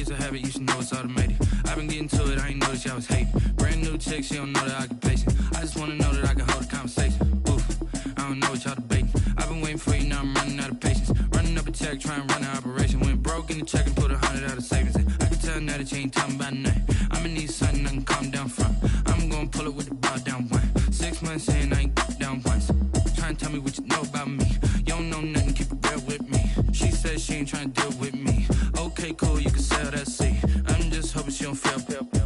it's a habit, you should know it's automated. I've been getting to it, I ain't noticed y'all was hating. Brand new chick, she don't know that I can pace it. I just wanna know that I can hold a conversation. Oof, I don't know what y'all debating. I've been waiting for you, now I'm running out of patience. Running up a check, trying to run an operation. Went broke in the check and put 100 out of savings in. I can tell now that you ain't talking about nothing. I'ma need something I can calm down from. I'm gonna pull it with the ball down one. 6 months in, I ain't down once. Trying to tell me what you know about me. You don't know nothing, keep it real with me. She said she ain't trying to deal with me. Okay, cool, you can sell that seat. I'm just hoping she don't fail.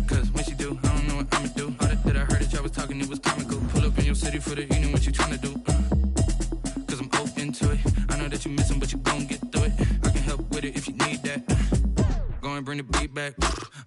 Cause when she do, I don't know what I'ma do. All that I heard that y'all was talking, it was comical. Pull up in your city for the evening, what you trying to do? Cause I'm open to it. I know that you missing, but you gon' get through it. I can help with it if you need that. Go and bring the beat back.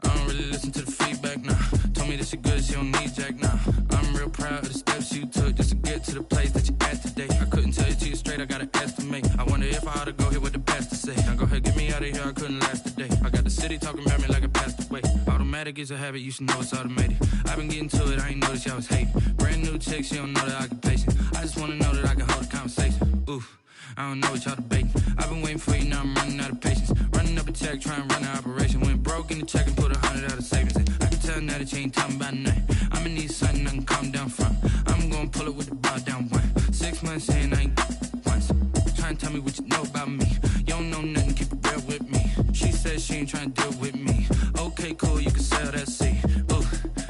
I don't really listen to the feedback, nah. Told me that she good, she don't need jack, nah. I'm real proud of the steps you took just to get to the place that you at today. I couldn't tell you to you straight, I gotta estimate. I wonder if I ought to go here with the best to say. Now go ahead, get me out of here, I couldn't last a day. I got the city talking about me like I passed away. Automatic is a habit, you should know it's automated. I've been getting to it, I ain't noticed y'all was hating. Brand new chick, she don't know that I can pace it. I just wanna know that I can hold a conversation. Oof, I don't know what y'all debating. I've been waiting for you, now I'm running out of patience. Running up a check, trying to run an operation. Went broke in the check and put 100 out of savings in. I can tell now that you ain't talking about nothing. I'ma need something I can calm down from. I'm gonna pull it with the ball down one. 6 months in, I ain't once. Trying to tell me what you know about me. You don't know nothing, keep it real with me. She said she ain't trying to deal with me. Okay, cool, you can sell that seat. Ooh,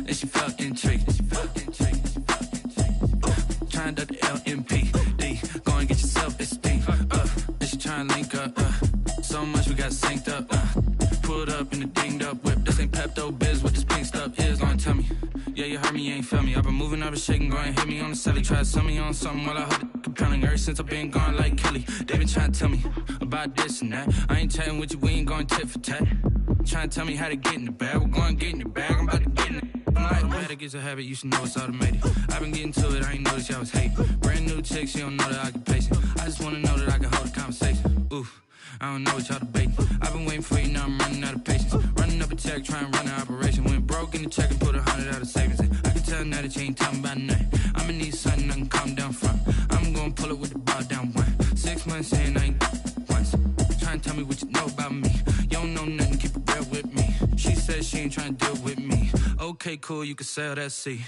and she felt intrigued. Trying to duck the LMPD. Go and get your self-esteem up. And she trying to link up. So much we got synced up. Pulled up in the dinged up whip. This ain't Pepto-Biz, what this pink stuff is. Gonna tell me. Yeah, you heard me, you ain't feel me. I've been moving, I've been shaking, go and hit me on the celly. Try to sell me on something while I hold it compelling. Ever since I've been gone like Kelly, they been trying to tell me about this and that. I ain't chatting with you, we ain't going tit for tat. Trying to tell me how to get in the bag. We're going to get in the bag, I'm about to get in it. Automatic is a habit, you should know it's automated. I've been getting to it, I ain't noticed y'all was hating. Brand new chick, she don't know that I can pace it. I just wanna know that I can hold a conversation. Oof, I don't know what y'all debating. I've been waiting for you, now I'm running out of patience. Running up a check, trying to run an operation. Went broke in the check and put 100 out of savings in. I can tell now that you ain't talking about nothing. I'ma need something I can calm down from. I'm gonna pull it with the ball down one. 6 months in, I ain't once. Trying to tell me what you know about me. You don't know nothing, keep it real with me. She said she ain't trying to deal with me. Okay, cool, you can sell that seat.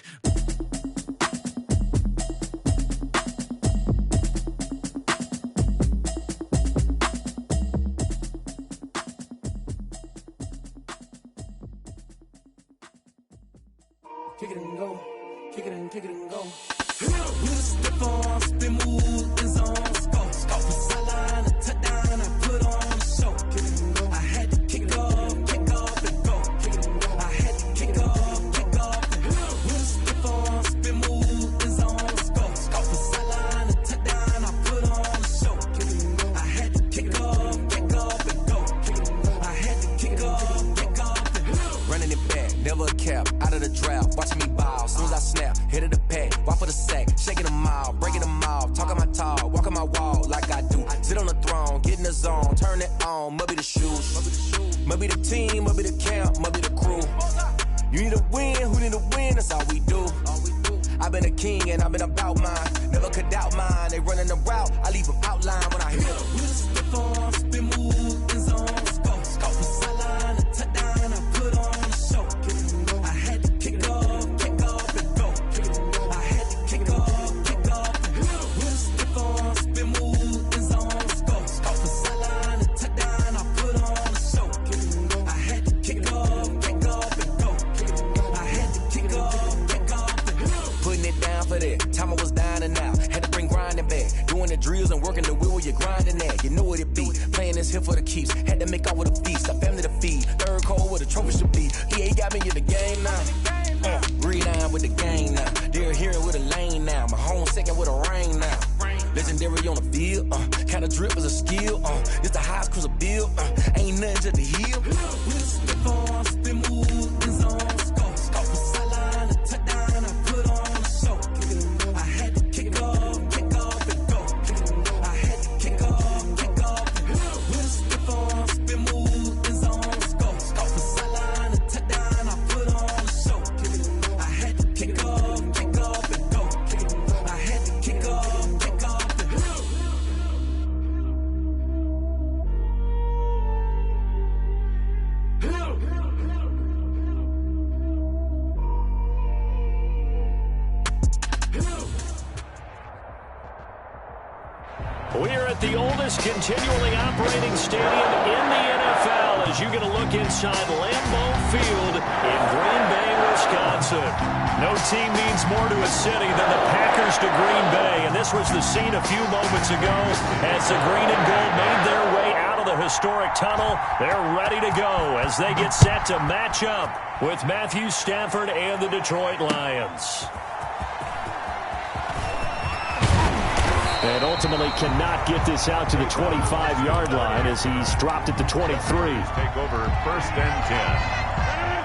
Kick it and go, kick it and kick it and go. We just step on, spin, move, and zone. Go for sideline, a touchdown, I put on the show. Kick it and go. I had to kick off and go. Kick it and go. I had to kick off and go. We just step on, spin, move, and zone. Go for sideline, a touchdown, I put on the show. Kick it and go. I had to kick off and go. Kick it and go. I had to kick off and go. Running it back, never a cap, out of the draft, watching me ball. Soon as I snap, hit of the pack, walk for the sack, shaking them all, breaking them off, talking my talk, walking my wall like I do. Sit on the throne, get in the zone, turn it on, must be the shoes, must be the team, must be the camp, must be the crew. You need a win, who need a win, that's all we do. I've been a king and I've been about mine, never could doubt mine. They running the route, I leave them outline when I hit them. We just step on, spin, move, and zone. Go for sideline, a touchdown, I put on the show. Kick it and go. I had to kick off and go. Kick it and go. I had to kick off and go. We just step on, spin, move, and zone. Go for sideline, a touchdown, I put on the show. Kick it and go. I had to kick off and go. Kick it and go. I had to kick off and go. Putting it down for that, time I was down and out, had to bring grinding back, doing the drills and working the wheel where you're grinding at, you know what it be, playing this here for the keeps, had to make out with a feast, a family to feed, third cold where the trophy should be, EA got me in the game now, read-on with the game now, they're hearing with a lane now, my home second with a rain now, legendary on the field, kinda drip is a skill, it's the highest cruiser bill, ain't nothing to the hill. We just step on, spin, move, and zone. Go for sideline, a touchdown, I put on the show. Kick it and go. I had to kick off and go. Kick it and go. I had to kick off and go. We just step on, spin, move, and zone. Go for sideline, a touchdown, I put on the show. Kick it and go. I had to kick off and go. Kick it and go. I had to kick off and go. the oldest continually operating stadium in the NFL as you get a look inside Lambeau Field in Green Bay, Wisconsin. No team means more to a city than the Packers to Green Bay, and this was the scene a few moments ago as the green and gold made their way out of the historic tunnel. They're ready to go as they get set to match up with Matthew Stafford and the Detroit Lions. And ultimately cannot get this out to the 25-yard line as he's dropped at the 23. Take over 1st and 10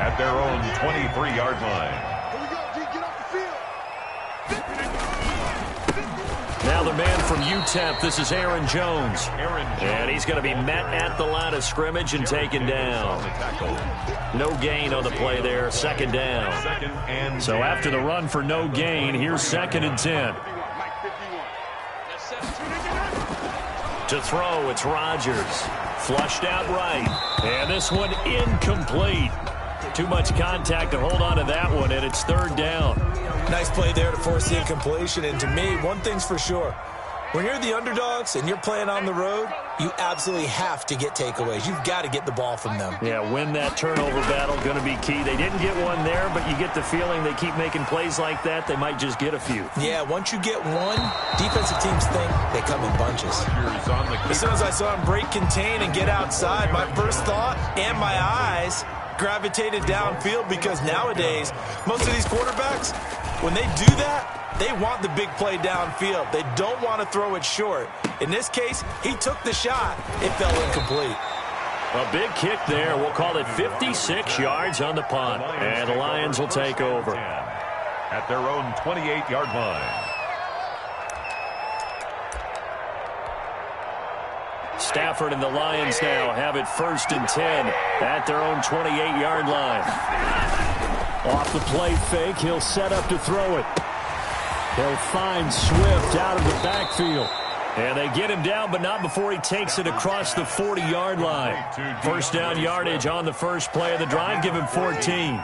at their own 23-yard line. Here we go, G, get off the field. Now the man from UTEP, this is Aaron Jones. And he's going to be met at the line of scrimmage and taken down. No gain on the play there, 2nd down. So after the run for no gain, here's 2nd and 10. To throw, it's Rodgers. Flushed out right. And this one incomplete. Too much contact to hold on to that one, and it's 3rd down. Nice play there to force the incompletion. And to me, one thing's for sure. When you're the underdogs and you're playing on the road, you absolutely have to get takeaways. You've got to get the ball from them. Yeah, win that turnover battle, going to be key. They didn't get one there, but you get the feeling they keep making plays like that, they might just get a few. Yeah, once you get one, defensive teams think they come in bunches. As soon as I saw him break contain and get outside, my first thought and my eyes gravitated downfield because nowadays, most of these quarterbacks, when they do that, they want the big play downfield. They don't want to throw it short. In this case, he took the shot. It fell incomplete. A big kick there. We'll call it 56 yards on the punt. And the Lions will take over. At their own 28-yard line. Stafford and the Lions now have it 1st and 10 at their own 28-yard line. Off the play fake, he'll set up to throw it. He'll find Swift out of the backfield. And they get him down, but not before he takes it across the 40-yard line. 1st down yardage on the first play of the drive. Give him 14.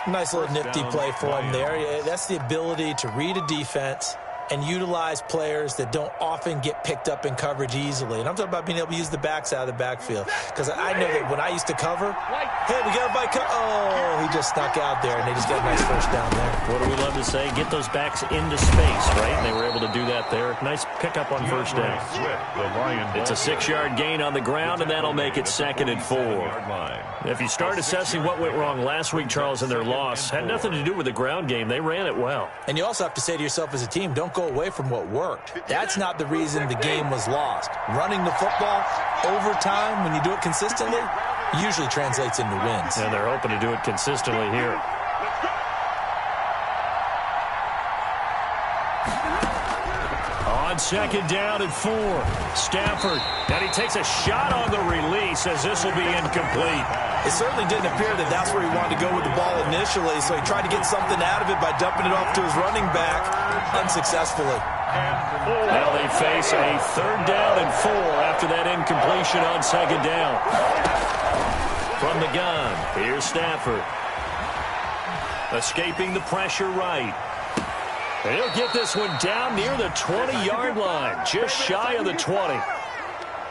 Nice little nifty play for him there. That's the ability to read a defense and utilize players that don't often get picked up in coverage easily. And I'm talking about being able to use the backs out of the backfield. Because I know that when I used to cover, hey, we got everybody oh, he just snuck out there, and they just got a nice 1st down there. What do we love to say? Get those backs into space, right? And they were able to do that there. Nice pickup on 1st down. It's a 6-yard gain on the ground, and that'll make it 2nd and 4. If you start assessing what went wrong last week, Charles, in their loss, had nothing to do with the ground game. They ran it well. And you also have to say to yourself as a team, don't go away from what worked. That's not the reason the game was lost. Running the football over time, when you do it consistently, usually translates into wins. And they're hoping to do it consistently here. On 2nd down and 4, Stafford, and he takes a shot on the release as this will be incomplete. It certainly didn't appear that that's where he wanted to go with the ball initially, so he tried to get something out of it by dumping it off to his running back unsuccessfully. Now they face a 3rd down and 4 after that incompletion on 2nd down. From the gun, here's Stafford. Escaping the pressure right. And he'll get this one down near the 20-yard line, just shy of the 20.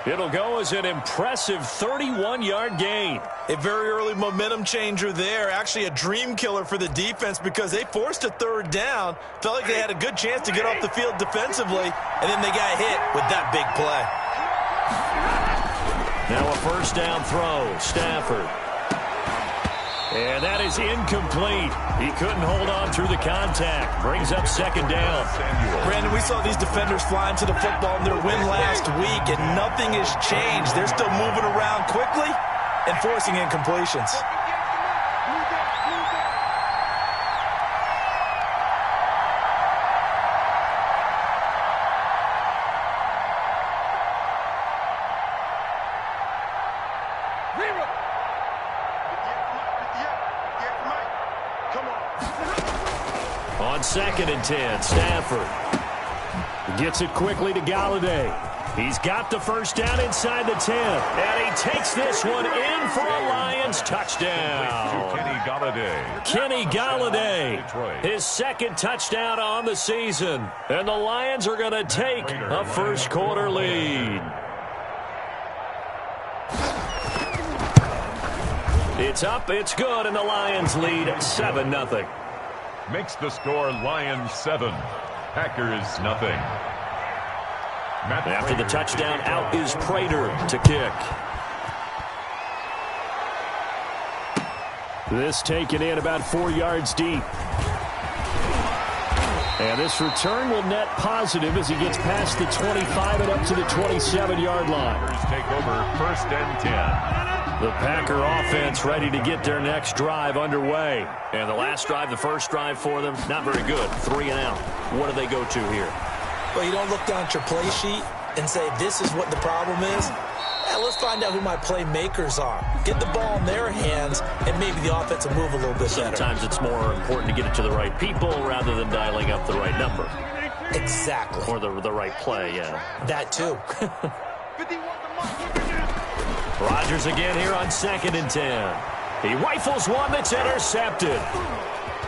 It'll go as an impressive 31-yard gain. A very early momentum changer there. Actually a dream killer for the defense because they forced a 3rd down. Felt like they had a good chance to get off the field defensively, and then they got hit with that big play. Now a 1st down throw, Stafford. And that is incomplete. He couldn't hold on through the contact. Brings up 2nd down. Brandon, we saw these defenders flying to the football in their win last week, and nothing has changed. They're still moving around quickly and forcing incompletions. On 2nd and 10, Stafford gets it quickly to Galladay. He's got the first down inside the 10. And he takes this one in for a Lions touchdown. Kenny Galladay, his second touchdown on the season. And the Lions are going to take a first quarter lead. It's up, it's good, and the Lions lead 7-0. Makes the score Lions 7, Packers nothing. After the touchdown, out is Prater to kick. This taken in about 4 yards deep. And this return will net positive as he gets past the 25 and up to the 27-yard line. Take over first and 10. The Packer offense ready to get their next drive underway. And the last drive, the first drive for them, not very good. 3 and out. What do they go to here? Well, you don't look down at your play sheet and say, this is what the problem is. Yeah, let's find out who my playmakers are. Get the ball in their hands, and maybe the offense will move a little bit better. Sometimes it's more important to get it to the right people rather than dialing up the right number. Exactly. Or the right play, yeah. That too. Rodgers again here on 2nd and 10. He rifles one that's intercepted.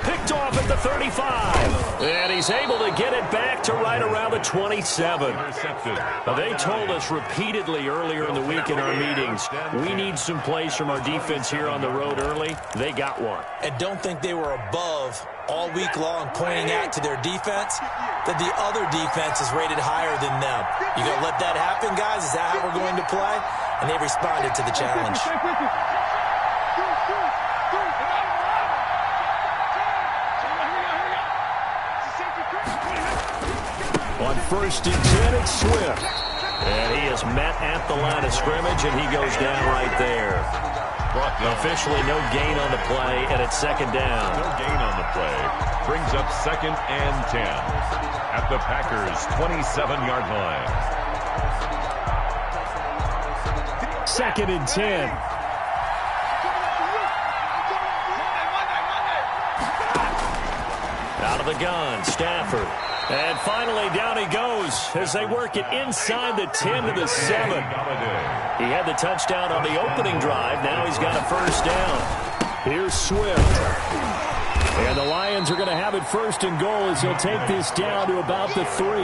Picked off at the 35. And he's able to get it back to right around the 27. They told us repeatedly earlier in the week in our meetings, we need some plays from our defense here on the road early. They got one. And don't think they were above all week long pointing out to their defense that the other defense is rated higher than them. You going to let that happen, guys? Is that how we're going to play? And they responded to the challenge. On 1st and 10, it's Swift. And he is met at the line of scrimmage, and he goes down right there. Officially no gain on the play, and it's 2nd down. No gain on the play. Brings up 2nd and 10 at the Packers' 27-yard line. 2nd and 10. Out of the gun, Stafford. And finally, down he goes as they work it inside the 10 to the 7. He had the touchdown on the opening drive. Now he's got a first down. Here's Swift. And the Lions are going to have it 1st and goal as he'll take this down to about the 3.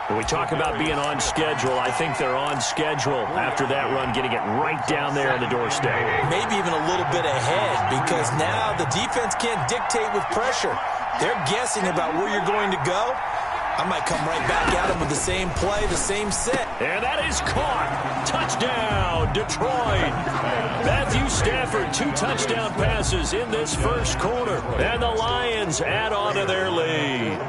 When we talk about being on schedule, I think they're on schedule after that run, getting it right down there on the doorstep. Maybe even a little bit ahead, because now the defense can't dictate with pressure. They're guessing about where you're going to go. I might come right back at them with the same play, the same set. And that is caught. Touchdown, Detroit. Matthew Stafford, 2 touchdown passes in this first quarter. And the Lions add on to their lead.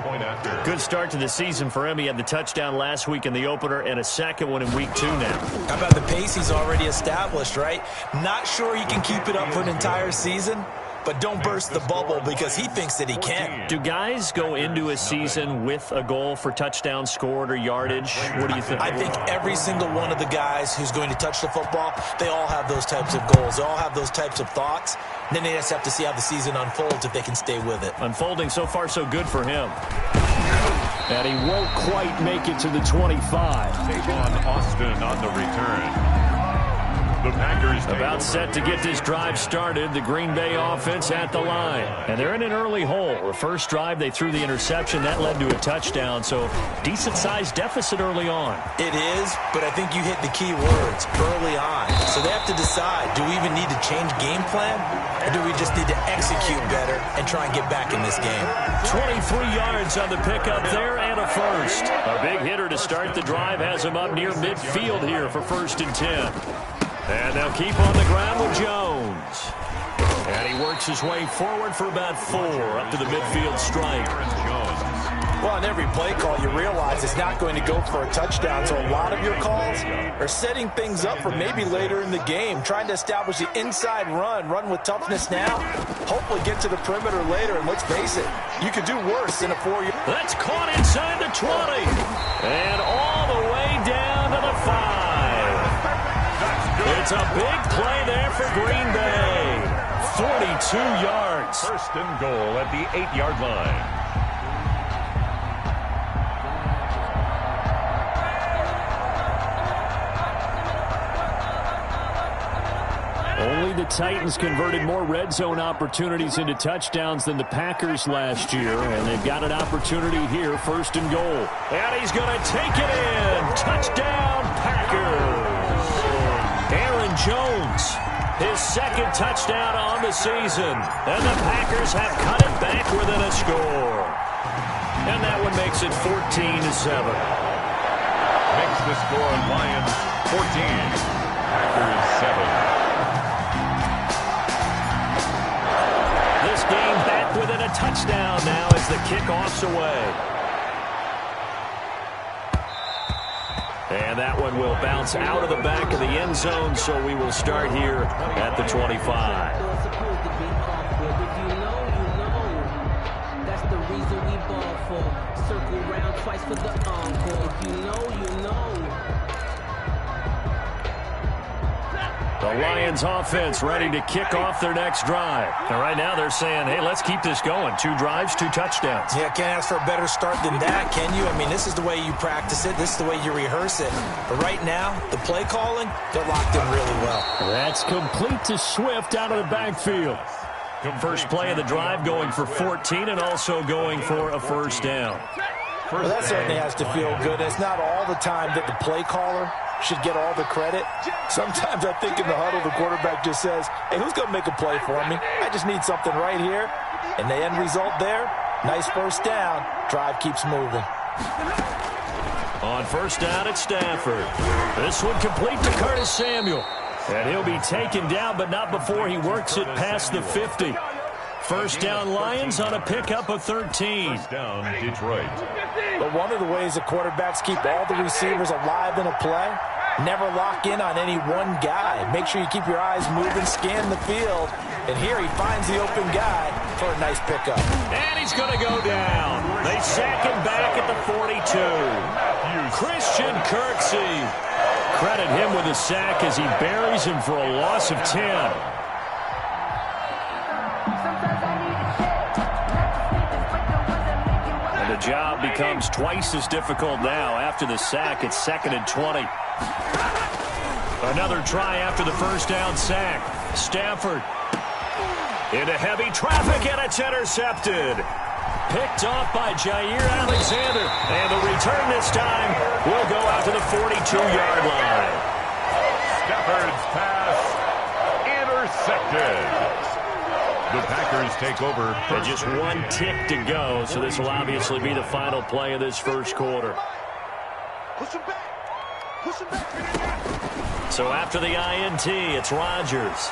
Good start to the season for him. He had the touchdown last week in the opener and a second one in week 2 now. How about the pace he's already established, right? Not sure he can keep it up for an entire season, but don't burst the bubble because he thinks that he can. Do guys go into a season with a goal for touchdown scored or yardage? What do you think? I think every single one of the guys who's going to touch the football, they all have those types of goals. They all have those types of thoughts. And then they just have to see how the season unfolds if they can stay with it. Unfolding so far so good for him. And he won't quite make it to the 25. Tavon Austin on the return. The Packers about set to get this drive started. The Green Bay offense at the line. And they're in an early hole. The first drive, they threw the interception. That led to a touchdown. So decent-sized deficit early on. It is, but I think you hit the key words early on. So they have to decide, do we even need to change game plan? Or do we just need to execute better and try and get back in this game? 23 yards on the pickup there and a first. A big hitter to start the drive has him up near midfield here for 1st and 10. And they'll keep on the ground with Jones. And he works his way forward for about 4 up to the midfield strike. Well, on every play call, you realize it's not going to go for a touchdown. So a lot of your calls are setting things up for maybe later in the game, trying to establish the inside run with toughness now, hopefully get to the perimeter later. And let's face it, you could do worse in a 4-year. That's caught inside the 20. And all the way down to the 5. It's a big play there for Green Bay. 42 yards. 1st and goal at the 8-yard line. the Titans converted more red zone opportunities into touchdowns than the Packers last year, and they've got an opportunity here, 1st and goal. And he's going to take it in. Touchdown, Packers. Aaron Jones, his 2nd touchdown on the season. And the Packers have cut it back within a score. And that one makes it 14-7. Makes the score Lions 14. Packers 7. This game back within a touchdown now as the kickoff's away. And that one will bounce out of the back of the end zone, so we will start here at the 25. That's the reason we ball for. Circle round twice for the encore. If you know, you know. The Lions offense ready to kick off their next drive. And right now they're saying, hey, let's keep this going. 2 drives, 2 touchdowns. Yeah, can't ask for a better start than that, can you? I mean, this is the way you practice it. This is the way you rehearse it. But right now, the play calling, they're locked in really well. That's complete to Swift out of the backfield. First play of the drive going for 14 and also going for a 1st down. Well, that certainly has to feel good. It's not all the time that the play caller should get all the credit. Sometimes I think in the huddle, the quarterback just says, hey, who's going to make a play for me? I just need something right here. And the end result there, nice 1st down. Drive keeps moving. On 1st down, it's Stafford. This one complete to Curtis Samuel. And he'll be taken down, but not before he works it past the 50. 1st down Lions on a pickup of 13. 1st down Detroit. But one of the ways the quarterbacks keep all the receivers alive in a play, never lock in on any one guy. Make sure you keep your eyes moving, scan the field. And here he finds the open guy for a nice pickup. And he's going to go down. They sack him back at the 42. Christian Kirksey. Credit him with a sack as he buries him for a loss of 10. The job becomes twice as difficult now after the sack. It's 2nd and 20. Another try after the 1st down sack. Stafford into heavy traffic, and it's intercepted. Picked off by Jair Alexander. And the return this time will go out to the 42-yard line. Stafford's pass intercepted. The Packers take over. And just 1 tick to go, so this will obviously be the final play of this 1st quarter. So after the INT, it's Rodgers.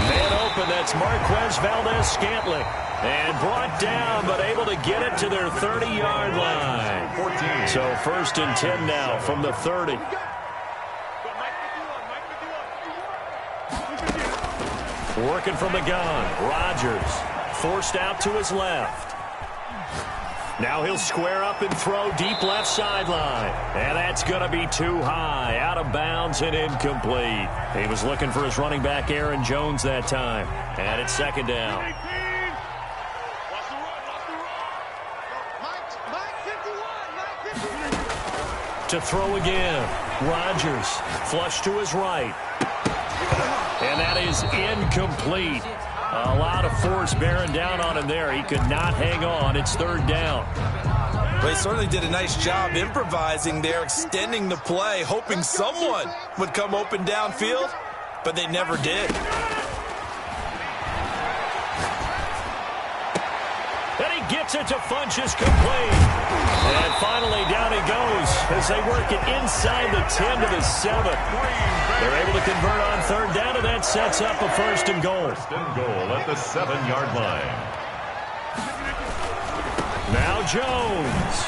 Man open, that's Marquez Valdez-Scantling. And brought down, but able to get it to their 30-yard line. 14. So 1st and 10 now from the 30. Working from the gun, Rodgers forced out to his left. Now he'll square up and throw deep left sideline. And that's going to be too high, out of bounds and incomplete. He was looking for his running back, Aaron Jones, that time. And it's 2nd down. To throw again, Rodgers flush to his right. And that is incomplete. A lot of force bearing down on him there. He could not hang on. It's 3rd down. Well, he certainly did a nice job improvising there, extending the play, hoping someone would come open downfield, but they never did. And he gets it to Funchess complete. And finally down he goes as they work it inside the 10 to the 7. They're able to convert on 3rd down, and that sets up a 1st and goal. 1st and goal at the 7-yard line. Now Jones.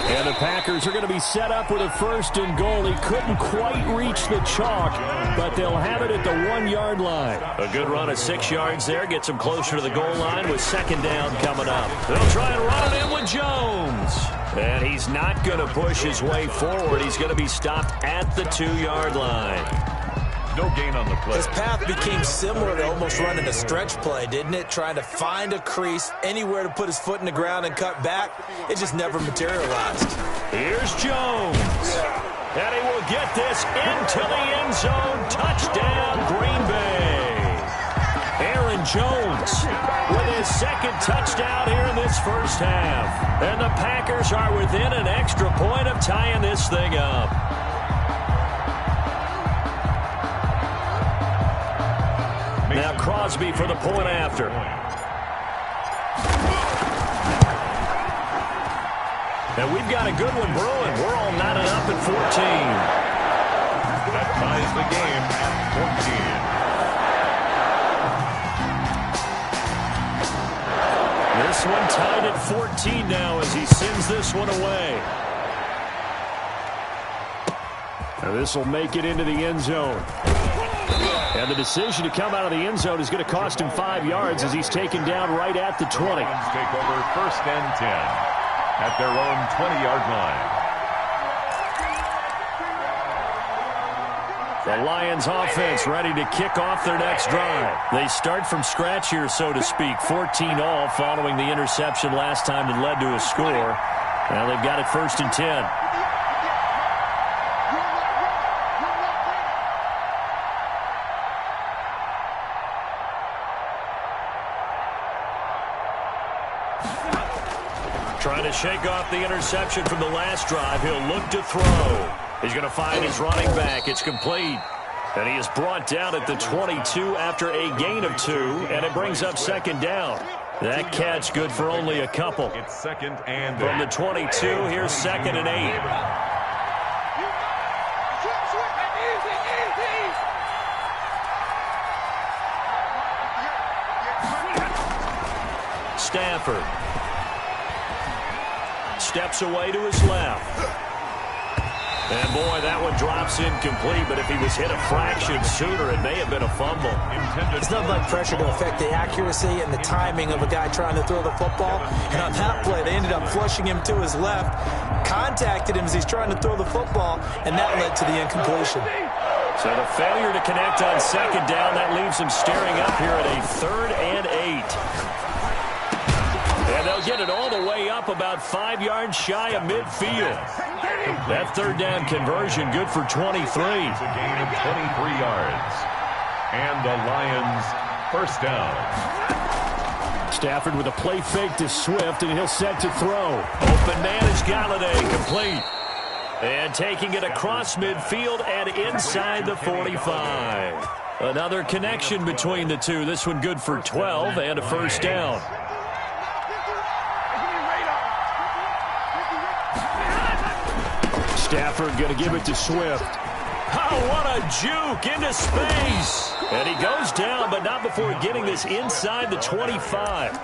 And the Packers are going to be set up with a 1st and goal. He couldn't quite reach the chalk, but they'll have it at the 1-yard line. A good run of 6 yards there. Gets him closer to the goal line with 2nd down coming up. They'll try and run it in with Jones. And he's not going to push his way forward. He's going to be stopped at the 2-yard line. No gain on the play. His path became similar to almost running a stretch play, didn't it? Trying to find a crease, anywhere to put his foot in the ground and cut back. It just never materialized. Here's Jones. And he will get this into the end zone. Touchdown, Green Bay. Aaron Jones with his second touchdown here in this first half. And the Packers are within an extra point of tying this thing up. Now Crosby for the point after. And we've got a good one brewing. We're all knotted up at 14. That ties the game at 14. This one tied at 14 now as he sends this one away. Now this will make it into the end zone. And the decision to come out of the end zone is going to cost him 5 yards as he's taken down right at the 20. Take over first and 10 at their own 20-yard line. The Lions offense ready to kick off their next drive. They start from scratch here, so to speak. 14-all following the interception last time that led to a score. Now they've got it first and 10. Trying to shake off the interception from the last drive. He'll look to throw. He's going to find his running back. It's complete. And he is brought down at the 22 after a gain of 2. And it brings up second down. That catch good for only a couple. It's second and from the 22, here's second and 8. Stafford steps away to his left. And boy, that one drops incomplete, but if he was hit a fraction sooner, it may have been a fumble. It's not like pressure to affect the accuracy and the timing of a guy trying to throw the football. And on that play, they ended up flushing him to his left, contacted him as he's trying to throw the football, and that led to the incompletion. So the failure to connect on second down, that leaves him staring up here at a 3rd and 8. And they'll get it all the way up about 5 yards shy of midfield. That third down conversion good for 23. It's a gain of 23 yards. And the Lions first down. Stafford with a play fake to Swift, and he'll set to throw. Open man is Galladay, complete. And taking it across midfield and inside the 45. Another connection between the two. This one good for 12 and a first down. Stafford going to give it to Swift. Oh, what a juke into space. And he goes down, but not before getting this inside the 25.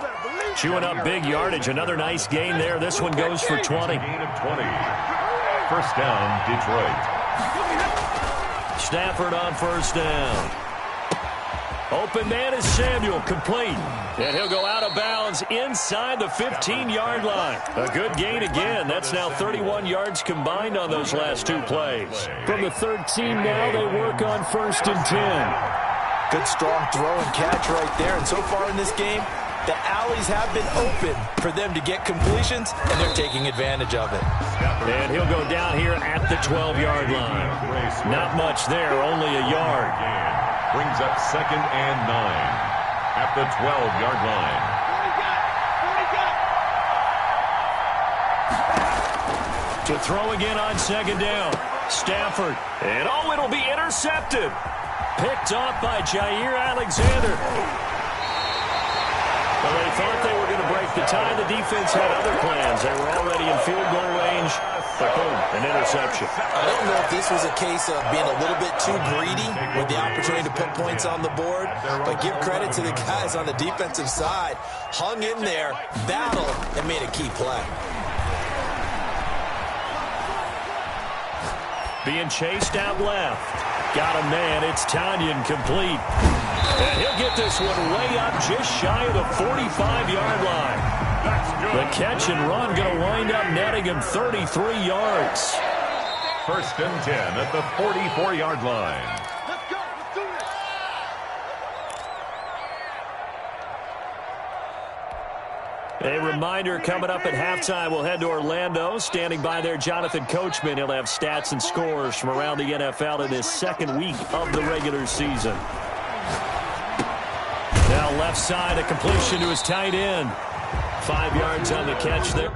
Chewing up big yardage. Another nice gain there. This one goes for 20. Gain of 20. First down, Detroit. Stafford on first down. Open man is Samuel, complete. And he'll go out of bounds inside the 15-yard line. A good gain again. That's now 31 yards combined on those last 2 plays. From the 13 now, they work on first and 10. Good strong throw and catch right there. And so far in this game, the alleys have been open for them to get completions, and they're taking advantage of it. And he'll go down here at the 12-yard line. Not much there, only a yard. Brings up second and 9 at the 12-yard line. To throw again on second down. Stafford. And oh, it'll be intercepted. Picked off by Jair Alexander. Well, they thought they were going to break the tie. The defense had other plans. They were already in field goal range. But boom, an interception. I don't know if this was a case of being a little bit too greedy with the opportunity to put points on the board. But give credit to the guys on the defensive side. Hung in there, battled, and made a key play. Being chased out left. Got a man. It's Tanyan, complete. And he'll get this one way up just shy of the 45-yard line. The catch and run going to wind up netting him 33 yards. First and 10 at the 44-yard line. A reminder coming up at halftime, we'll head to Orlando. Standing by there, Jonathan Coachman. He'll have stats and scores from around the NFL in his second week of the regular season. Now left side, a completion to his tight end. 5 yards on the catch there.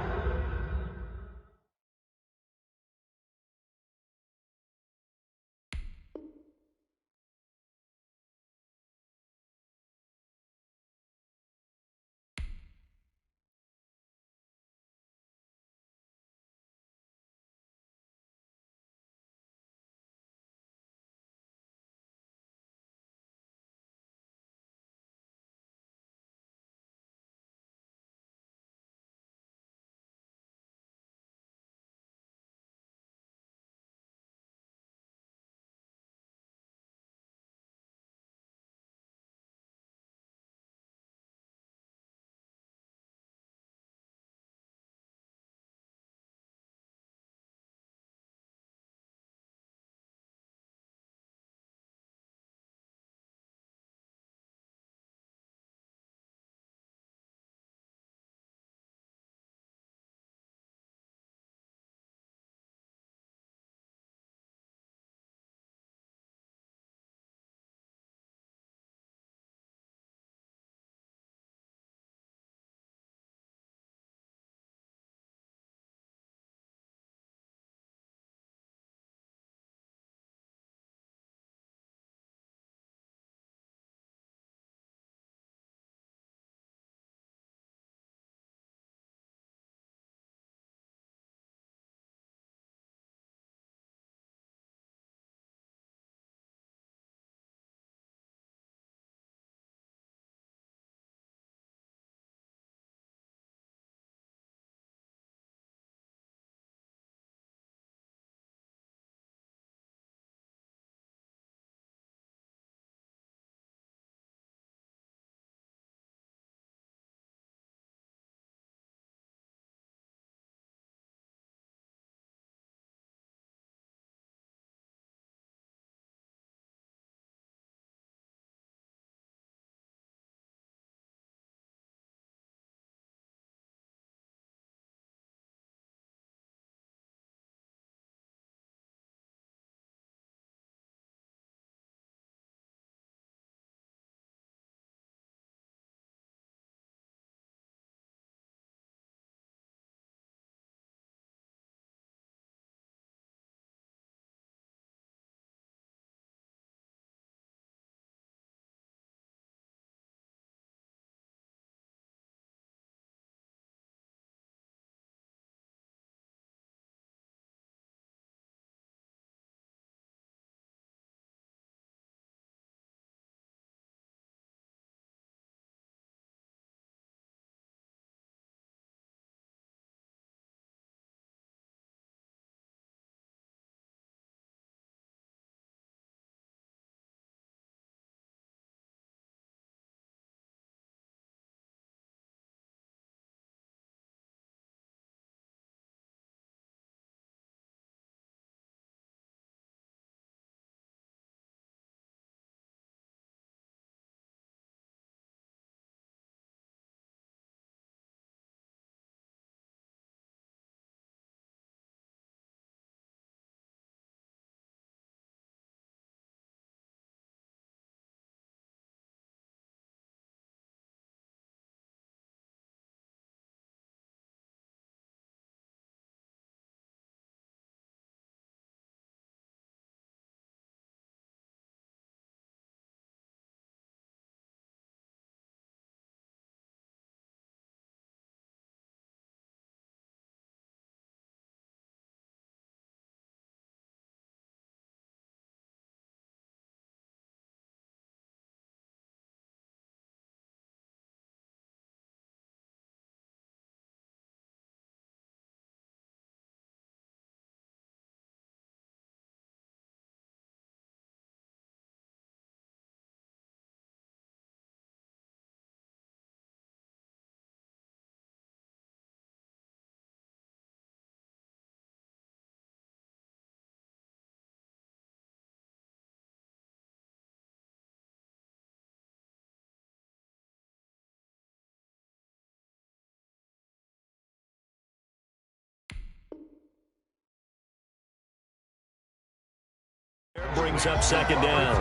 brings up second down.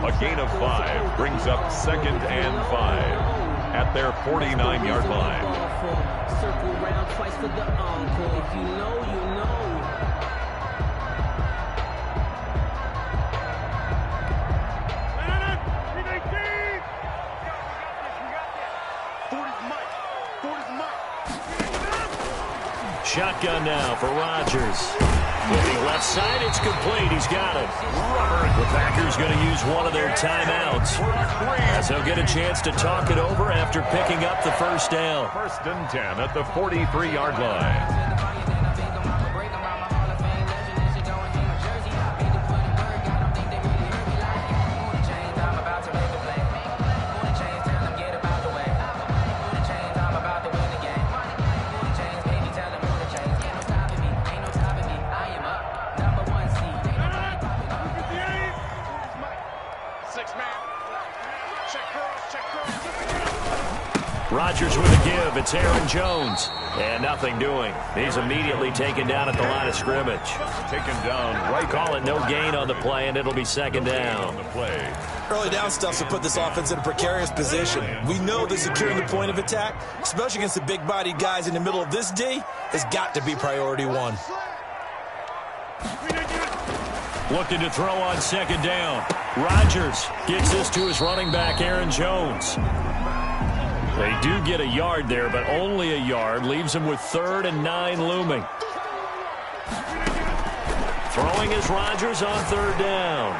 A gain of 5 brings up 2nd and 5 at their 49-yard line. Circle round twice for the encore. If you know, you know. Shotgun now for Rodgers. Looking left side, it's complete. He's got it. The Packers going to use one of their timeouts, as they'll get a chance to talk it over after picking up the first down. 1st and 10 at the 43-yard line. Rodgers with a give. It's Aaron Jones. And nothing doing. He's immediately taken down at the line of scrimmage. Taken down right. Call it no gain on the play, and it'll be second down. On the play. Early down stuff to put this offense in a precarious position. We know that securing the point of attack, especially against the big-bodied guys in the middle of this D, has got to be priority one. Looking to throw on second down. Rodgers gets this to his running back, Aaron Jones. They do get a yard there, but only a yard. Leaves him with 3rd and 9 looming. Throwing is Rodgers on 3rd down.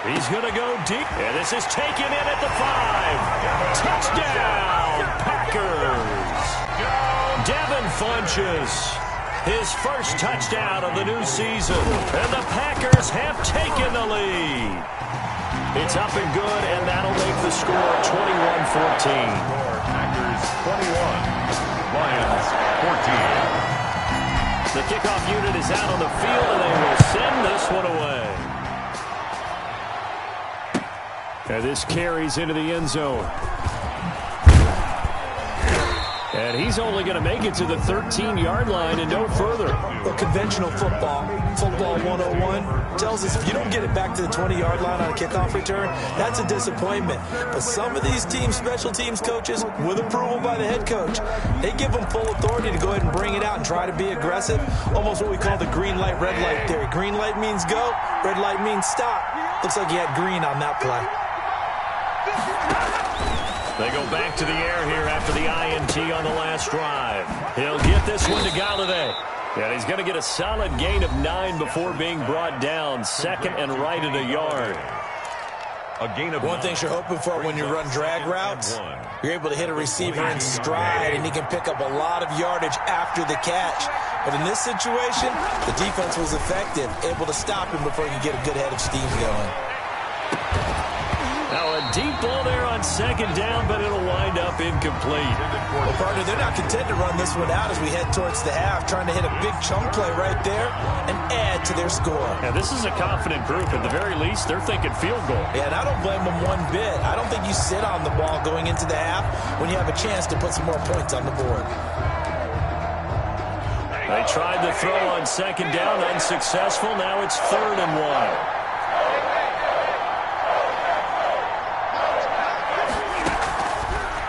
He's going to go deep. And this is taken in at the 5. Touchdown, Packers. Devin Funchess, his first touchdown of the new season. And the Packers have taken the lead. It's up and good, and that'll make the score 21-14. Packers 21, Lions 14. The kickoff unit is out on the field, and they will send this one away. And this carries into the end zone. And he's only going to make it to the 13-yard line and no further. Well, conventional football 101, tells us if you don't get it back to the 20-yard line on a kickoff return, that's a disappointment. But some of these teams, special teams coaches, with approval by the head coach, they give them full authority to go ahead and bring it out and try to be aggressive. Almost what we call the green light, red light theory. Green light means go, red light means stop. Looks like he had green on that play. They go back to the air here after the INT on the last drive. He'll get this one to Galladay. And he's going to get a solid gain of 9 before being brought down. 2nd and right at a yard. A gain of one thing you're hoping for when you run drag routes, you're able to hit a receiver in stride, and he can pick up a lot of yardage after the catch. But in this situation, the defense was effective, able to stop him before he could get a good head of steam going. Now a deep ball there on 2nd down, but it'll wind up incomplete. Well, partner, they're not content to run this one out as we head towards the half, trying to hit a big chunk play right there and add to their score. Yeah, this is a confident group. At the very least, they're thinking field goal. Yeah, and I don't blame them one bit. I don't think you sit on the ball going into the half when you have a chance to put some more points on the board. They tried to throw on 2nd down, unsuccessful. Now it's 3rd and 1.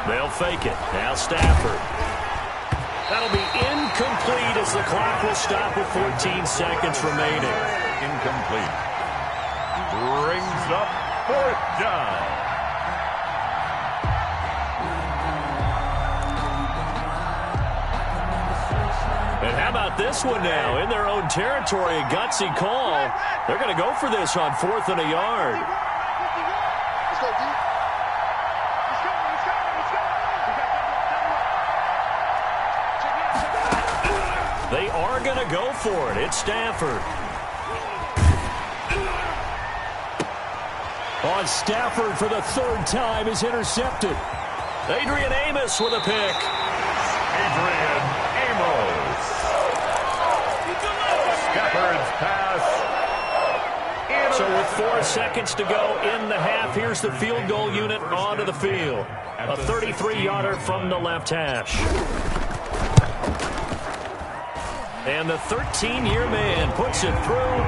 They'll fake it. Now Stafford. That'll be incomplete as the clock will stop with 14 seconds remaining. Incomplete. Brings up 4th down. And how about this one now? In their own territory, a gutsy call. They're going to go for this on 4th and a yard. They are going to go for it. It's Stafford. On Stafford for the 3rd time is intercepted. Adrian Amos with a pick. Adrian Amos. Stafford's pass. So with 4 seconds to go in the half, here's the field goal unit onto the field. A 33-yarder from the left hash. And the 13-year man puts it through.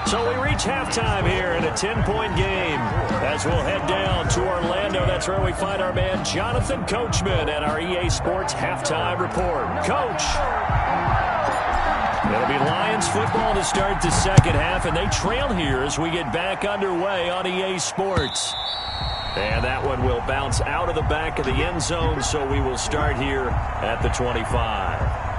So we reach halftime here in a 10-point game. As we'll head down to Orlando, that's where we find our man Jonathan Coachman at our EA Sports Halftime Report. Coach. It'll be Lions football to start the second half, and they trail here as we get back underway on EA Sports. And that one will bounce out of the back of the end zone, so we will start here at the 25.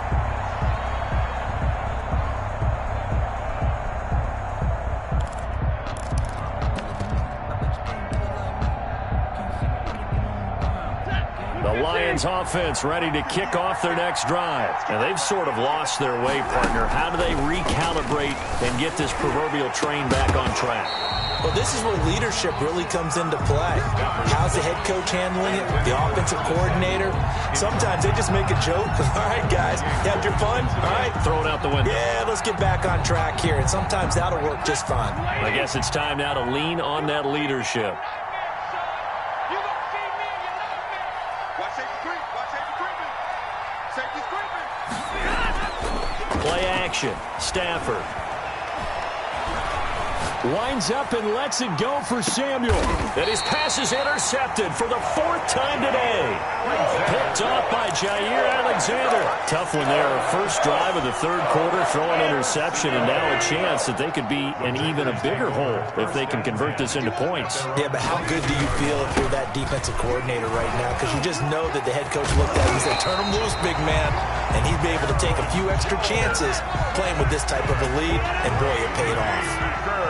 The Lions offense ready to kick off their next drive. And they've sort of lost their way, partner. How do they recalibrate and get this proverbial train back on track? Well, this is where leadership really comes into play. How's the head coach handling it? The offensive coordinator? Sometimes they just make a joke. All right, guys, you had your fun? All right. Throw it out the window. Yeah, let's get back on track here. And sometimes that'll work just fine. I guess it's time now to lean on that leadership. Play action. Stafford. Winds up and lets it go for Samuel. And his pass is intercepted for the fourth time today. Picked off by Jair Alexander. Tough one there. First drive of the third quarter, throwing interception, and now a chance that they could be in even a bigger hole if they can convert this into points. Yeah, but how good do you feel if you're that defensive coordinator right now? Because you just know that the head coach looked at him and said, turn him loose, big man. And he'd be able to take a few extra chances playing with this type of a lead, and boy, it paid off.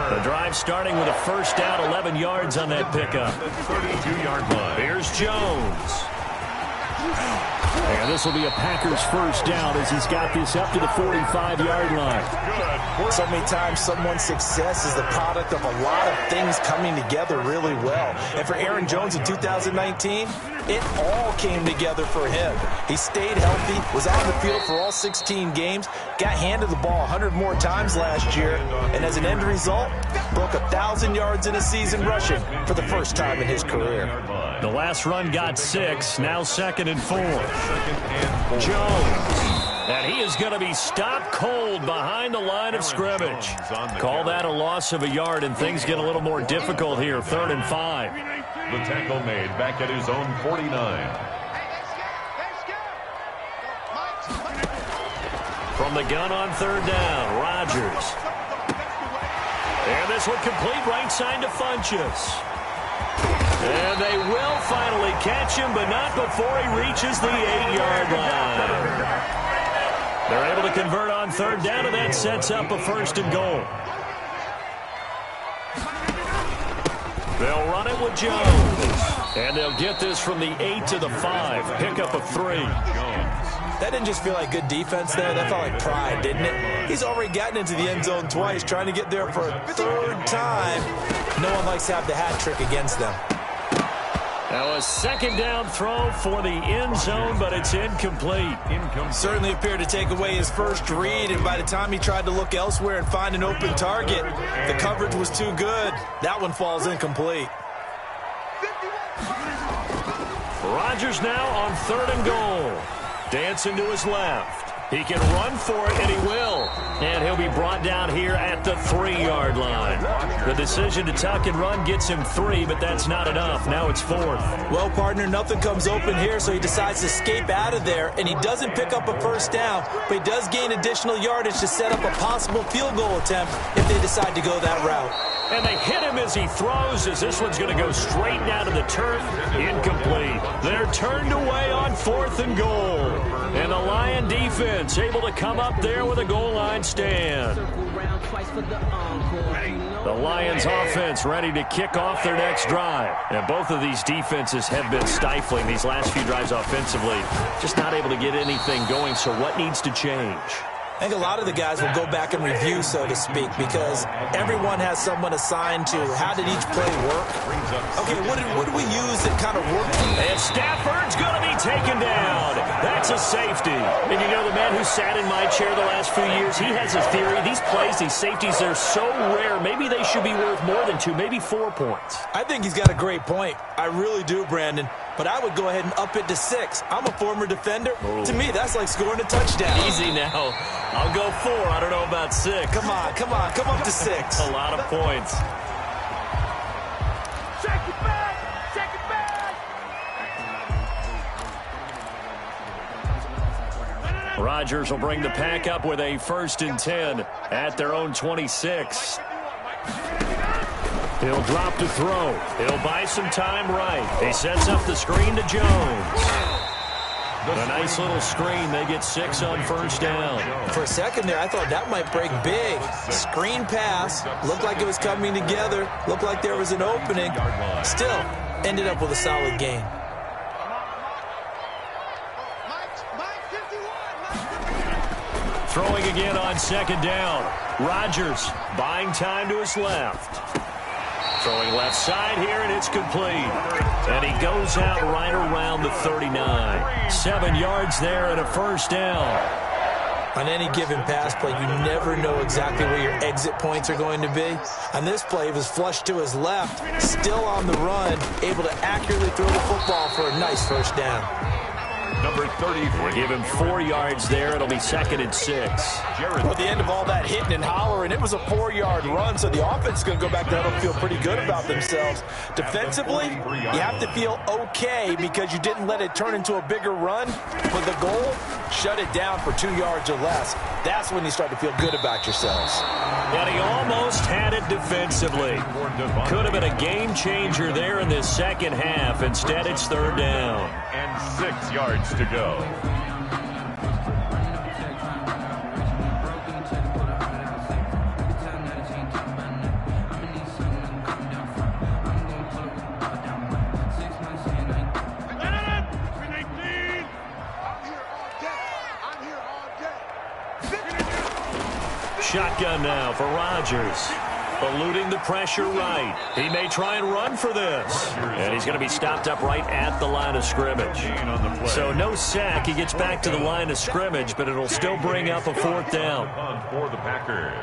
The drive starting with a first down, 11 yards on that pickup. 32-yard line. Here's Jones. And this will be a Packers first down as he's got this up to the 45-yard line. So many times someone's success is the product of a lot of things coming together really well. And for Aaron Jones in 2019, it all came together for him. He stayed healthy, was on the field for all 16 games, got handed the ball 100 more times last year, and as an end result, broke 1,000 yards in a season rushing for the first time in his career. The last run got 6, now 2nd and 4. Jones. And he is going to be stopped cold behind the line of scrimmage. Call that a loss of a yard, and things get a little more difficult here. 3rd and 5. The tackle made back at his own 49. From the gun on 3rd down, Rodgers. And this one complete right side to Funchess. And they will finally catch him, but not before he reaches the 8-yard line. They're able to convert on 3rd down, and that sets up a 1st and goal. They'll run it with Jones. And they'll get this from the 8 to the 5. Pickup of 3. That didn't just feel like good defense there. That felt like pride, didn't it? He's already gotten into the end zone twice, trying to get there for a 3rd time. No one likes to have the hat trick against them. Now a 2nd down throw for the end zone, but it's incomplete. Certainly appeared to take away his first read, and by the time he tried to look elsewhere and find an open target, the coverage was too good. That one falls incomplete. Rodgers now on 3rd and goal. Dancing to his left. He can run for it, and he will. And he'll be brought down here at the 3-yard line. The decision to tuck and run gets him 3, but that's not enough. Now it's 4th. Well, partner, nothing comes open here, so he decides to escape out of there, and he doesn't pick up a 1st down, but he does gain additional yardage to set up a possible field goal attempt if they decide to go that route. And they hit him as he throws, as this one's going to go straight down to the turf. Incomplete. They're turned away on 4th and goal. And the Lion defense able to come up there with a goal line stand. The Lions offense ready to kick off their next drive. And both of these defenses have been stifling these last few drives offensively. Just not able to get anything going, so what needs to change? I think a lot of the guys will go back and review, so to speak, because everyone has someone assigned to how did each play work. Okay, what did we use that kind of worked? And Stafford's going to be taken down. That's a safety. And you know, the man who sat in my chair the last few years, he has a theory. These plays, these safeties, they're so rare. Maybe they should be worth more than 2, maybe 4 points. I think he's got a great point. I really do, Brandon. but I would go ahead and up it to 6. I'm a former defender. To me, that's like scoring a touchdown. Easy now. I'll go 4. I don't know about 6. Come on. Come up to 6. A lot of points. Check it back. Check it back. Rodgers will bring the pack up with a 1st and 10 at their own 26. He'll drop to throw. He'll buy some time right. He sets up the screen to Jones. A nice little screen. They get 6 on 1st down. For a second there, I thought that might break big. Screen pass. Looked like it was coming together. Looked like there was an opening. Still, ended up with a solid gain. Throwing again on 2nd down. Rodgers buying time to his left. Throwing left side here, and it's complete. And he goes out right around the 39. 7 yards there and a 1st down. On any given pass play, you never know exactly where your exit points are going to be. On this play, he was flushed to his left, still on the run, able to accurately throw the football for a nice 1st down. Number 33. Give him 4 yards there. It'll be 2nd and 6. Well, at the end of all that hitting and hollering, it was a 4-yard run, so the offense is going to go back there and feel pretty good about themselves. Defensively, you have to feel okay because you didn't let it turn into a bigger run, but the goal, shut it down for 2 yards or less. That's when you start to feel good about yourselves. But he almost had it defensively. Could have been a game changer there in this 2nd half. Instead, it's 3rd down. And 6 yards to go. Shotgun now for Rodgers. Eluding the pressure right. He may try and run for this. And he's going to be stopped up right at the line of scrimmage. So no sack. He gets back to the line of scrimmage, but it'll still bring up a 4th down. For the Packers.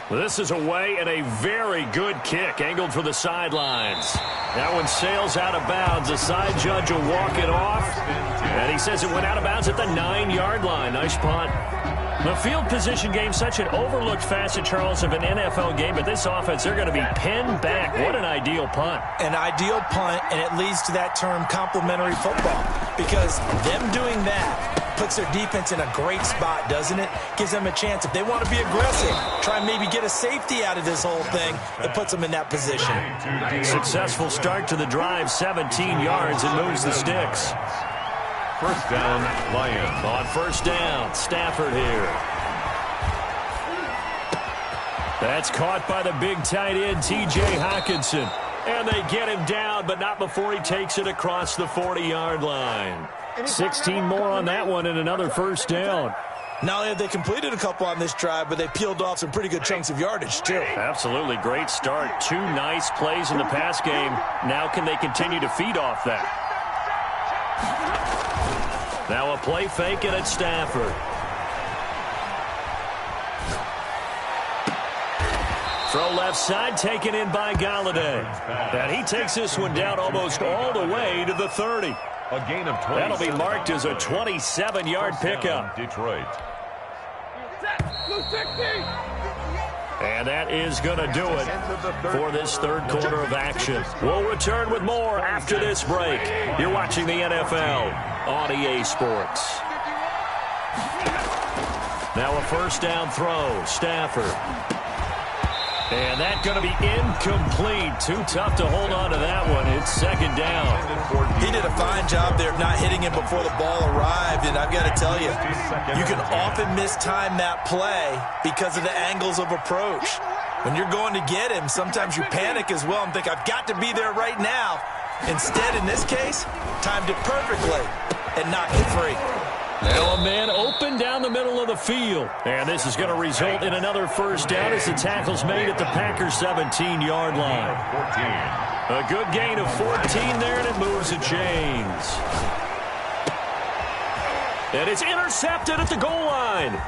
This is away and a very good kick, angled for the sidelines. That one sails out of bounds. The side judge will walk it off. And he says it went out of bounds at the 9-yard line. Nice punt. The field position game, such an overlooked facet, Charles, of an NFL game. But this offense, they're going to be pinned back. What an ideal punt. An ideal punt, and it leads to that term complementary football. Because them doing that puts their defense in a great spot, doesn't it? Gives them a chance. If they want to be aggressive, try and maybe get a safety out of this whole thing, it puts them in that position. Successful start to the drive, 17 yards, and moves the sticks. 1st down, Lions. On 1st down, Stafford here. That's caught by the big tight end, T.J. Hockenson. And they get him down, but not before he takes it across the 40-yard line. 16 more on that one and another 1st down. Not only have they completed a couple on this drive, but they peeled off some pretty good chunks of yardage, too. Absolutely. Great start. 2 nice plays in the pass game. Now can they continue to feed off that? Now a play fake, and it's Stafford. Throw left side, taken in by Galladay. And he takes this one down almost all the way to the 30. A gain of 20. That'll be marked as a 27-yard pickup. Detroit. And that is going to do it for this 3rd quarter of action. We'll return with more after this break. You're watching the NFL on EA Sports. Now a 1st down throw, Stafford. And that's going to be incomplete. Too tough to hold on to that one. It's 2nd down. He did a fine job there of not hitting him before the ball arrived, and I've got to tell you, you can often mistime that play because of the angles of approach. When you're going to get him, sometimes you panic as well and think, I've got to be there right now. Instead, in this case, timed it perfectly and knocked it free. Now a man open down the middle of the field. And this is going to result in another 1st down as the tackle's made at the Packers' 17-yard line. A good gain of 14 there, and it moves the chains. And it's intercepted at the goal line.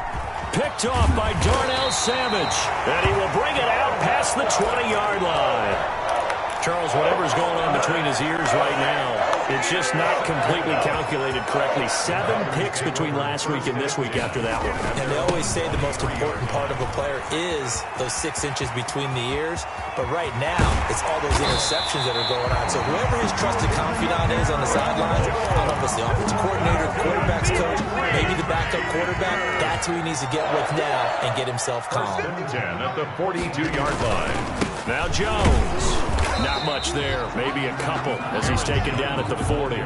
picked off by Darnell Savage. And he will bring it out past the 20-yard line. Charles, whatever's going on between his ears right now, it's just not completely calculated correctly. 7 picks between last week and this week after that one. And they always say the most important part of a player is those 6 inches between the ears. But right now, it's all those interceptions that are going on. So whoever his trusted confidant is on the sidelines, I don't know if it's the offensive coordinator, the quarterback's coach, maybe the backup quarterback, that's who he needs to get with now and get himself calm. 10 at the 42-yard line. Now Jones. Not much there, maybe a couple as he's taken down at the 40.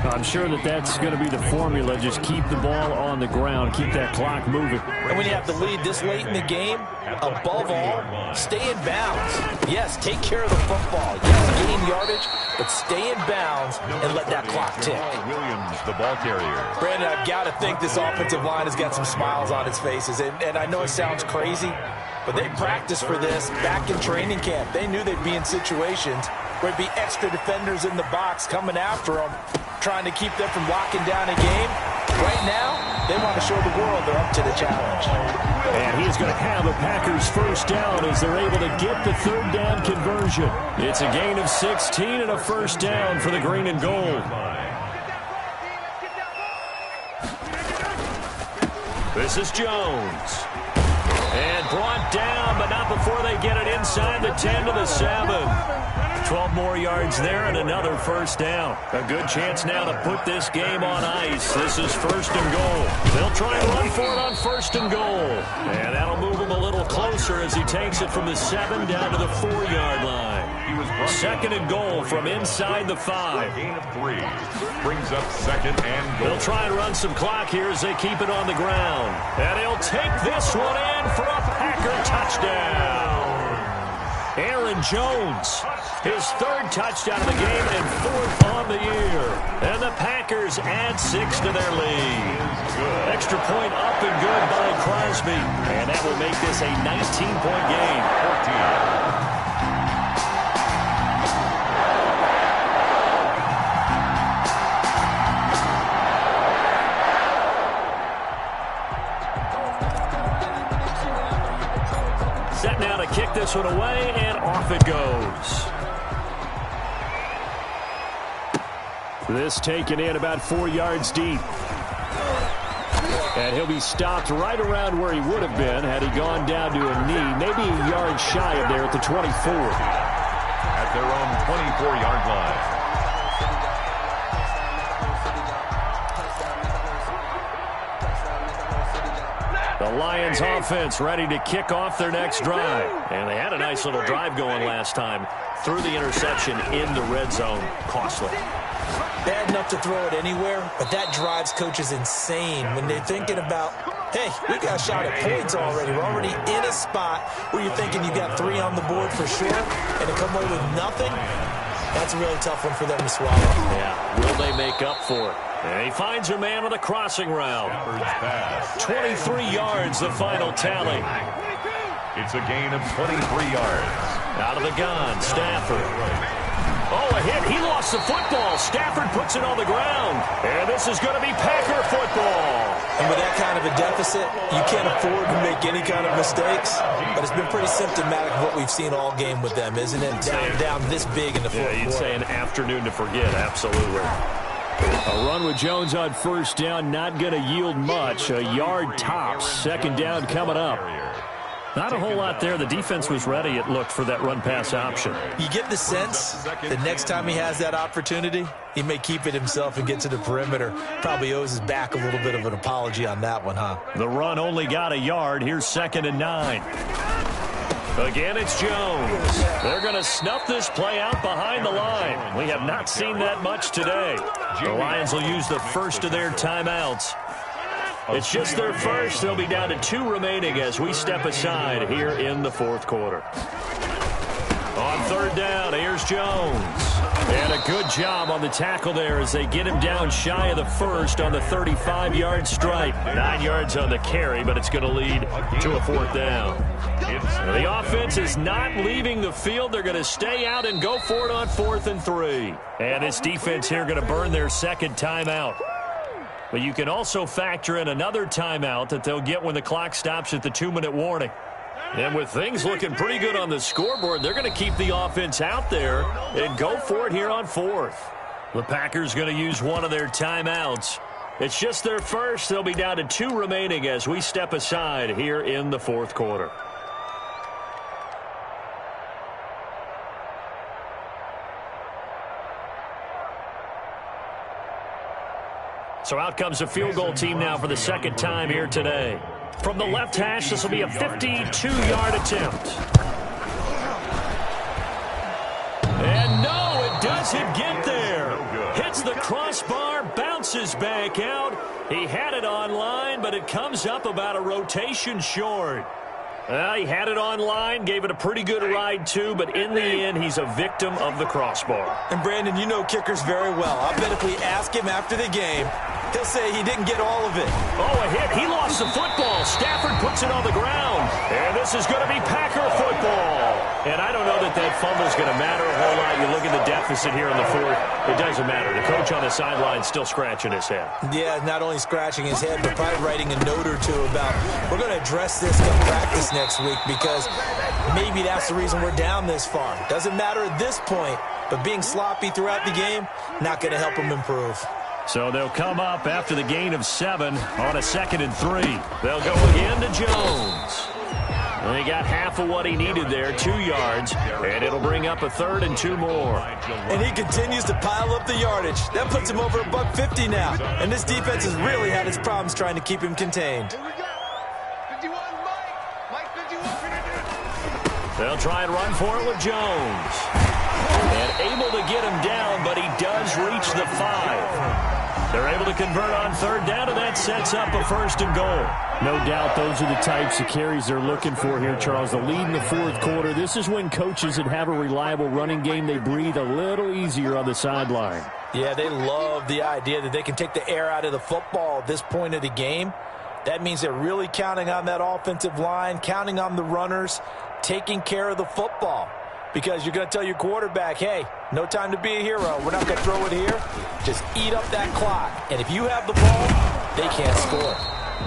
I'm sure that's going to be the formula. Just keep the ball on the ground, keep that clock moving. And when you have the lead this late in the game, above all, stay in bounds. Yes, take care of the football. Yes, gain yardage, but stay in bounds and let that clock tick. Williams, the ball carrier. Brandon, I've got to think this offensive line has got some smiles on its faces. And I know it sounds crazy, but they practiced for this back in training camp. They knew they'd be in situations where there'd be extra defenders in the box coming after them, trying to keep them from locking down a game. Right now, they want to show the world they're up to the challenge. And he's going to have a Packers first down as they're able to get the third down conversion. It's a gain of 16 and a first down for the green and gold. This is Jones. And brought down, but not before they get it inside the 10 to the 7. 12 more yards there and another first down. A good chance now to put this game on ice. This is first and goal. They'll try and run for it on first and goal. And that'll move him a little closer as he takes it from the 7 down to the 4-yard line. Second and goal from inside the 5. Gain of 3. Brings up second and goal. They'll try and run some clock here as they keep it on the ground. And he'll take this one in for a Packer touchdown. Aaron Jones, his 3rd touchdown of the game and 4th on the year. And the Packers add 6 to their lead. Extra point up and good by Crosby. And that will make this a 19-point game. 14. Set now to kick this one away, and off it goes. This taken in about 4 yards deep. And he'll be stopped right around where he would have been had he gone down to a knee, maybe a yard shy of there at the 24. At their own 24-yard line. The Lions offense ready to kick off their next drive. And they had a nice little drive going last time. Threw the interception in the red zone. Costly. Bad enough to throw it anywhere, but that drives coaches insane when they're thinking about, hey, we got a shot at points already. We're already in a spot where you're thinking you got 3 on the board for sure, and to come away with nothing, that's a really tough one for them to swallow. Yeah, will they make up for it? And he finds a man on the crossing route. 23 yards, the final tally. It's a gain of 23 yards. Out of the gun, Stafford. Oh, a hit. He lost the football. Stafford puts it on the ground. And this is going to be Packer football. And with that kind of a deficit, you can't afford to make any kind of mistakes. But it's been pretty symptomatic of what we've seen all game with them, isn't it? Down this big in the fourth quarter. Yeah, you'd say an afternoon to forget, absolutely. A run with Jones on first down, not going to yield much. A yard tops. Second down coming up. Not a whole lot there. The defense was ready, it looked, for that run-pass option. You get the sense that next time he has that opportunity, he may keep it himself and get to the perimeter. Probably owes his back a little bit of an apology on that one, huh? The run only got a yard. Here's 2nd and 9. Again, it's Jones. They're going to snuff this play out behind the line. We have not seen that much today. The Lions will use the first of their timeouts. It's just their first. They'll be down to 2 remaining as we step aside here in the fourth quarter. On 3rd down, here's Jones. And a good job on the tackle there as they get him down shy of the first on the 35-yard stripe. 9 yards on the carry, but it's going to lead to a 4th down. The offense is not leaving the field. They're going to stay out and go for it on 4th and 3. And this defense here going to burn their second timeout. But you can also factor in another timeout that they'll get when the clock stops at the 2-minute warning. And with things looking pretty good on the scoreboard, they're going to keep the offense out there and go for it here on 4th. The Packers going to use one of their timeouts. It's just their first. They'll be down to 2 remaining as we step aside here in the 4th quarter. So out comes a field goal team now for the second time here today. From the left hash, this will be a 52-yard attempt. And no, it doesn't get there. Hits the crossbar, bounces back out. He had it online, but it comes up about a rotation short. He had it online, gave it a pretty good ride too, but in the end, he's a victim of the crossbar. And Brandon, you know kickers very well. I bet if we ask him after the game, he'll say he didn't get all of it. Oh, a hit. He lost the football. Stafford puts it on the ground. And this is going to be Packer football. And I don't know that that fumble is going to matter a whole lot. You look at the deficit here in the 4th. It doesn't matter. The coach on the sideline still scratching his head. Yeah, not only scratching his head, but probably writing a note or two about, we're going to address this in practice next week because maybe that's the reason we're down this far. Doesn't matter at this point, but being sloppy throughout the game, not going to help him improve. So they'll come up after the gain of 7 on a 2nd and 3. They'll go again to Jones. And he got half of what he needed there, 2 yards, and it'll bring up a 3rd and 2 more. And he continues to pile up the yardage. That puts him over $150 now. And this defense has really had its problems trying to keep him contained. They'll try and run for it with Jones. And able to get him down, but he does reach the 5. They're able to convert on 3rd down, and that sets up a 1st and goal. No doubt those are the types of carries they're looking for here, Charles. The lead in the 4th quarter. This is when coaches that have a reliable running game, they breathe a little easier on the sideline. Yeah, they love the idea that they can take the air out of the football at this point of the game. That means they're really counting on that offensive line, counting on the runners, taking care of the football. Because you're going to tell your quarterback, hey, no time to be a hero. We're not going to throw it here. Just eat up that clock. And if you have the ball, they can't score.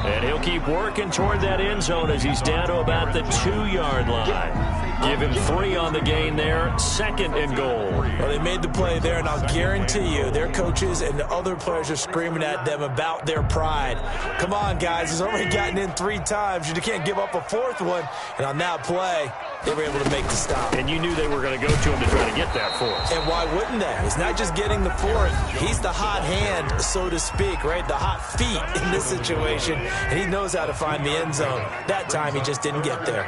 And he'll keep working toward that end zone as he's down to about the 2-yard line. Give him 3 on the gain there. 2nd and goal. Well, they made the play there, and I'll guarantee you their coaches and the other players are screaming at them about their pride. Come on, guys. He's already gotten in 3 times. You can't give up a 4th one. And on that play, they were able to make the stop. And you knew they were going to go to him to try to get that 4th. And why wouldn't they? He's not just getting the 4th. He's the hot hand, so to speak, right? The hot feet in this situation. And he knows how to find the end zone. That time, he just didn't get there.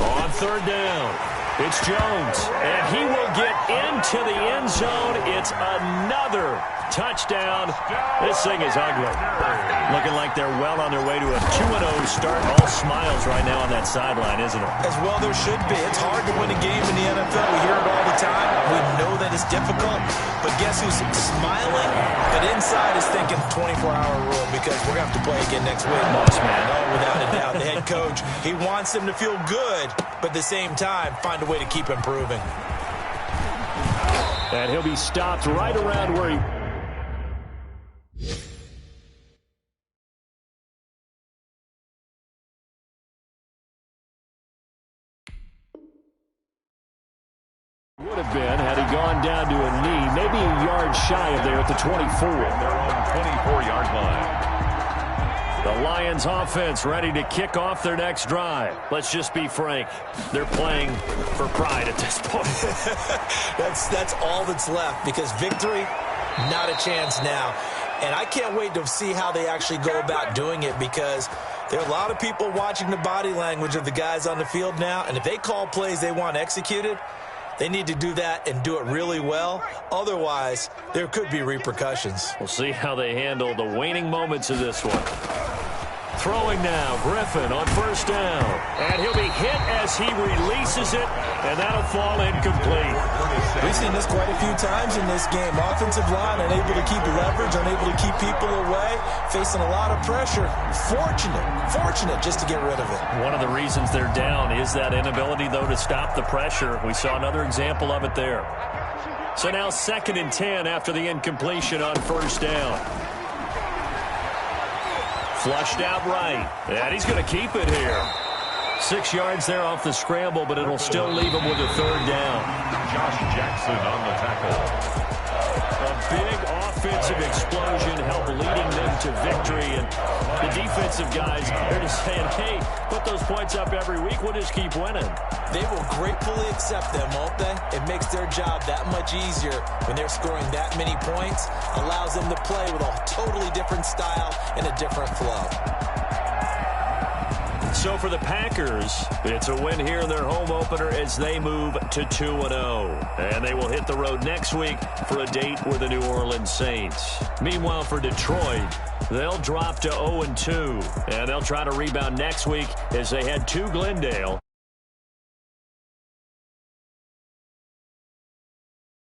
On 3rd down, it's Jones. And he will get into the end zone. It's another touchdown. This thing is ugly. Looking like they're well on their way to a 2-0 start. All smiles right now on that sideline, isn't it? As well there should be. It's hard to win a game in the NFL. We hear it all the time. We know that it's difficult. But guess who's smiling? But inside is thinking 24-hour rule because we're going to have to play again next week. Boss man. Oh, without a doubt. The head coach, he wants them to feel good, but at the same time, find a way to keep improving. And he'll be stopped right around where he... would have been had he gone down to a knee, maybe a yard shy of there at the 24. Their own 24-yard line. The Lions offense ready to kick off their next drive. Let's just be frank. They're playing for pride at this point. That's all that's left because victory, not a chance now. And I can't wait to see how they actually go about doing it because there are a lot of people watching the body language of the guys on the field now. And if they call plays they want executed, they need to do that and do it really well. Otherwise, there could be repercussions. We'll see how they handle the waning moments of this one. Throwing now, Griffin on 1st down. And he'll be hit as he releases it, and that'll fall incomplete. We've seen this quite a few times in this game. Offensive line unable to keep leverage, unable to keep people away, facing a lot of pressure. Fortunate just to get rid of it. One of the reasons they're down is that inability, though, to stop the pressure. We saw another example of it there. So now 2nd and 10 after the incompletion on first down. Flushed out right. And he's going to keep it here. 6 yards there off the scramble, but it'll still leave him with a 3rd down. Josh Jackson on the tackle. A big offensive explosion helped leading them to victory. And the defensive guys are just saying, hey, put those points up every week. We'll just keep winning. They will gratefully accept them, won't they? It makes their job that much easier when they're scoring that many points. Allows them to play with a totally different style and a different flow. So for the Packers, it's a win here in their home opener as they move to 2-0. And they will hit the road next week for a date with the New Orleans Saints. Meanwhile, for Detroit, they'll drop to 0-2. And they'll try to rebound next week as they head to Glendale.